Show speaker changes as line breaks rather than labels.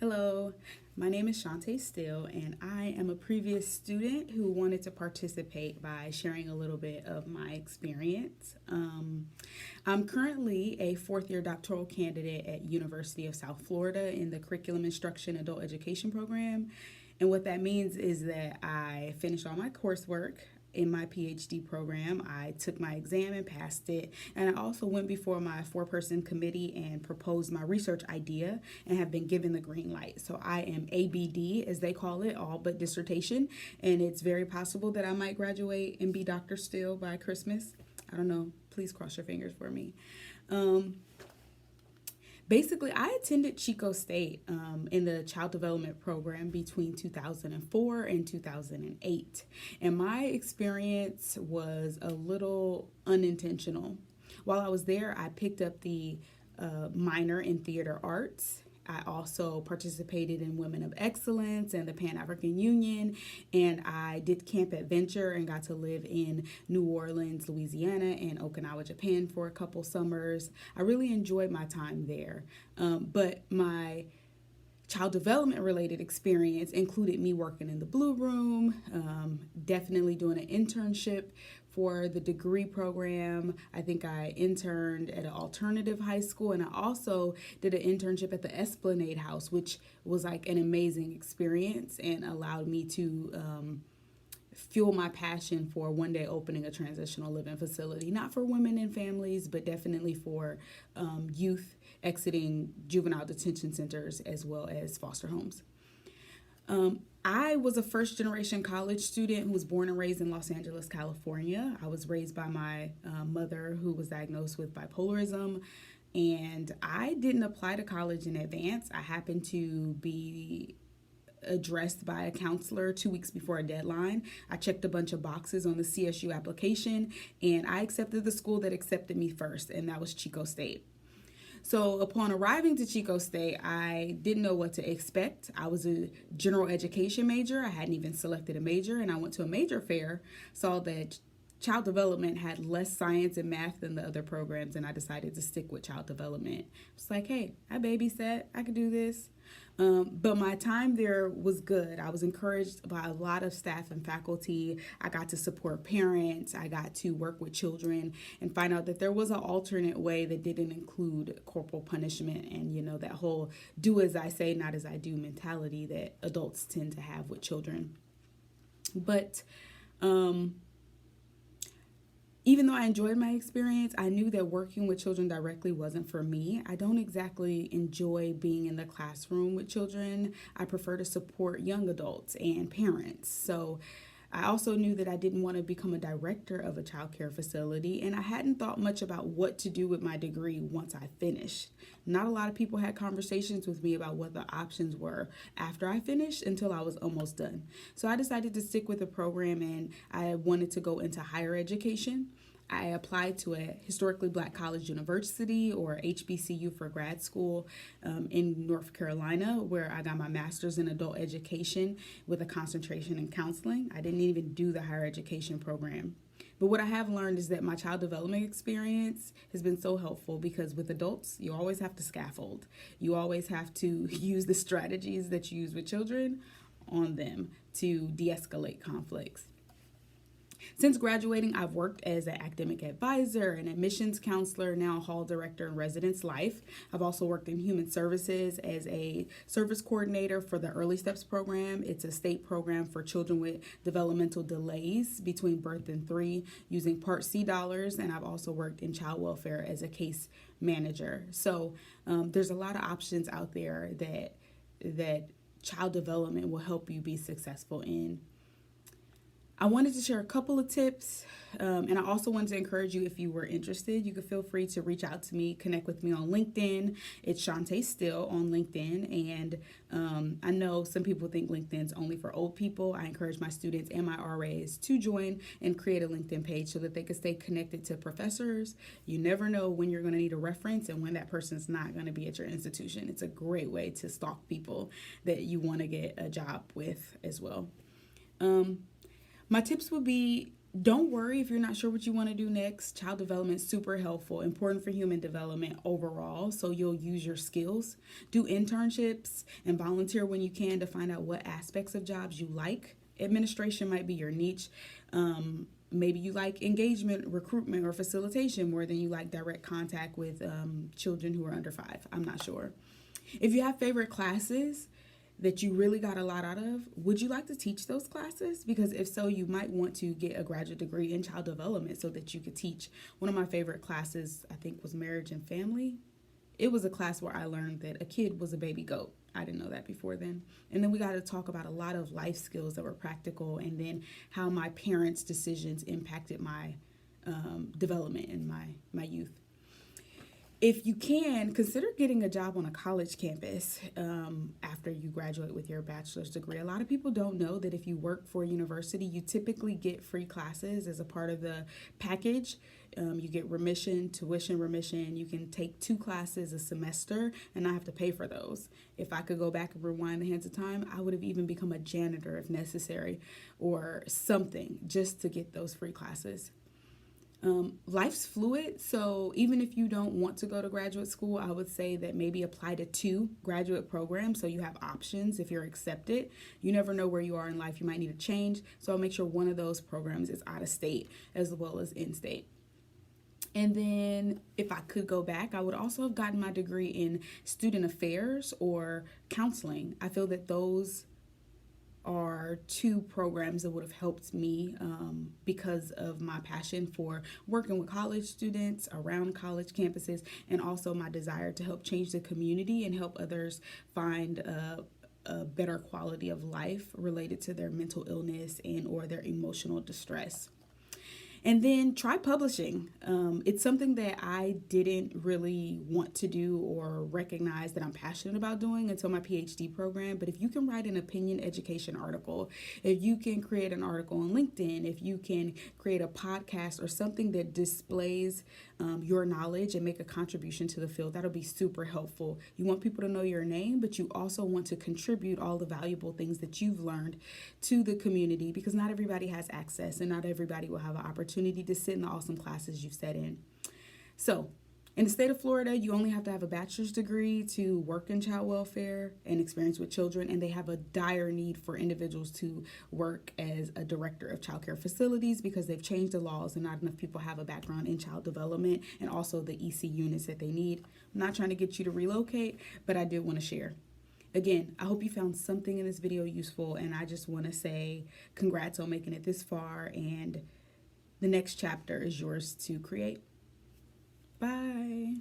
Hello, my name is Shantae Steele, and I am a previous student who wanted to participate by sharing a little bit of my experience. I'm currently a fourth year doctoral candidate at University of South Florida in the Curriculum Instruction Adult Education Program. And what that means is that I finished all my coursework in my PhD program. I took my exam and passed it. And I also went before my four-person committee and proposed my research idea and have been given the green light. So I am ABD, as they call it, all but dissertation. And it's very possible that I might graduate and be Dr. Still by Christmas. I don't know. Please cross your fingers for me. Um, Basically, I attended Chico State in the child development program between 2004 and 2008. And my experience was a little unintentional. While I was there, I picked up the minor in theater arts. I also participated in Women of Excellence and the Pan African Union, and I did Camp Adventure and got to live in New Orleans, Louisiana, and Okinawa, Japan for a couple summers. I really enjoyed my time there, but my child development related experience included me working in the Blue Room, definitely doing an internship for the degree program. I think I interned at an alternative high school, and I also did an internship at the Esplanade House, which was like an amazing experience and allowed me to fuel my passion for one day opening a transitional living facility, not for women and families, but definitely for youth exiting juvenile detention centers as well as foster homes. I was a first generation college student who was born and raised in Los Angeles, California. I was raised by my mother, who was diagnosed with bipolarism, and I didn't apply to college in advance. I happened to be addressed by a counselor 2 weeks before a deadline. I checked a bunch of boxes on the CSU application, and I accepted the school that accepted me first, and that was Chico State. So upon arriving to Chico State, I didn't know what to expect. I was a general education major. I hadn't even selected a major, and I went to a major fair, saw that child development had less science and math than the other programs, and I decided to stick with child development. It's like, hey, I babysat, I could do this. But my time there was good. I was encouraged by a lot of staff and faculty. I got to support parents. I got to work with children and find out that there was an alternate way that didn't include corporal punishment and, that whole do as I say, not as I do mentality that adults tend to have with children. But even though I enjoyed my experience, I knew that working with children directly wasn't for me. I don't exactly enjoy being in the classroom with children. I prefer to support young adults and parents. So I also knew that I didn't want to become a director of a child care facility, and I hadn't thought much about what to do with my degree once I finished. Not a lot of people had conversations with me about what the options were after I finished until I was almost done. So I decided to stick with the program, and I wanted to go into higher education. I applied to a historically black college university, or HBCU for grad school, in North Carolina, where I got my master's in adult education with a concentration in counseling. I didn't even do the higher education program. But what I have learned is that my child development experience has been so helpful, because with adults, you always have to scaffold. You always have to use the strategies that you use with children on them to de-escalate conflicts. Since graduating, I've worked as an academic advisor, an admissions counselor, now hall director in residence life. I've also worked in human services as a service coordinator for the Early Steps program. It's a state program for children with developmental delays between birth and 3 using Part C dollars, and I've also worked in child welfare as a case manager. So there's a lot of options out there that child development will help you be successful in. I wanted to share a couple of tips, and I also wanted to encourage you, if you were interested, you could feel free to reach out to me, connect with me on LinkedIn. It's Shantae Still on LinkedIn, and I know some people think LinkedIn's only for old people. I encourage my students and my RAs to join and create a LinkedIn page so that they can stay connected to professors. You never know when you're going to need a reference and when that person's not going to be at your institution. It's a great way to stalk people that you want to get a job with as well. My tips would be Don't worry if you're not sure what you want to do next. Child development is super helpful, important for human development overall. So you'll use your skills, do internships, and volunteer when you can to find out what aspects of jobs you like. Administration might be your niche. Maybe you like engagement, recruitment, or facilitation more than you like direct contact with children who are under 5. I'm not sure. If you have favorite classes that you really got a lot out of, would you like to teach those classes? Because if so, you might want to get a graduate degree in child development so that you could teach. One of my favorite classes, I think, was marriage and family. It was a class where I learned that a kid was a baby goat. I didn't know that before then. And then we got to talk about a lot of life skills that were practical, and then how my parents' decisions impacted my development in my youth. If you can, consider getting a job on a college campus after you graduate with your bachelor's degree. A lot of people don't know that if you work for a university, you typically get free classes as a part of the package. You get tuition remission. You can take 2 classes a semester and not have to pay for those. If I could go back and rewind the hands of time, I would have even become a janitor if necessary, or something, just to get those free classes. Life's fluid, so even if you don't want to go to graduate school, I would say that maybe apply to 2 graduate programs so you have options if you're accepted. You never know where you are in life. You might need to change, so I'll make sure one of those programs is out of state as well as in state. And then if I could go back, I would also have gotten my degree in student affairs or counseling. I feel that those are 2 programs that would have helped me because of my passion for working with college students around college campuses, and also my desire to help change the community and help others find a better quality of life related to their mental illness and or their emotional distress. And then try publishing. It's something that I didn't really want to do or recognize that I'm passionate about doing until my PhD program. But if you can write an opinion education article, if you can create an article on LinkedIn, if you can create a podcast or something that displays your knowledge and make a contribution to the field, that'll be super helpful. You want people to know your name, but you also want to contribute all the valuable things that you've learned to the community, because not everybody has access and not everybody will have an opportunity to sit in the awesome classes you've sat in. So, in the state of Florida, you only have to have a bachelor's degree to work in child welfare and experience with children, and they have a dire need for individuals to work as a director of child care facilities because they've changed the laws and not enough people have a background in child development and also the EC units that they need. I'm not trying to get you to relocate, but I did want to share. Again, I hope you found something in this video useful, and I just want to say congrats on making it this far, and the next chapter is yours to create. Bye.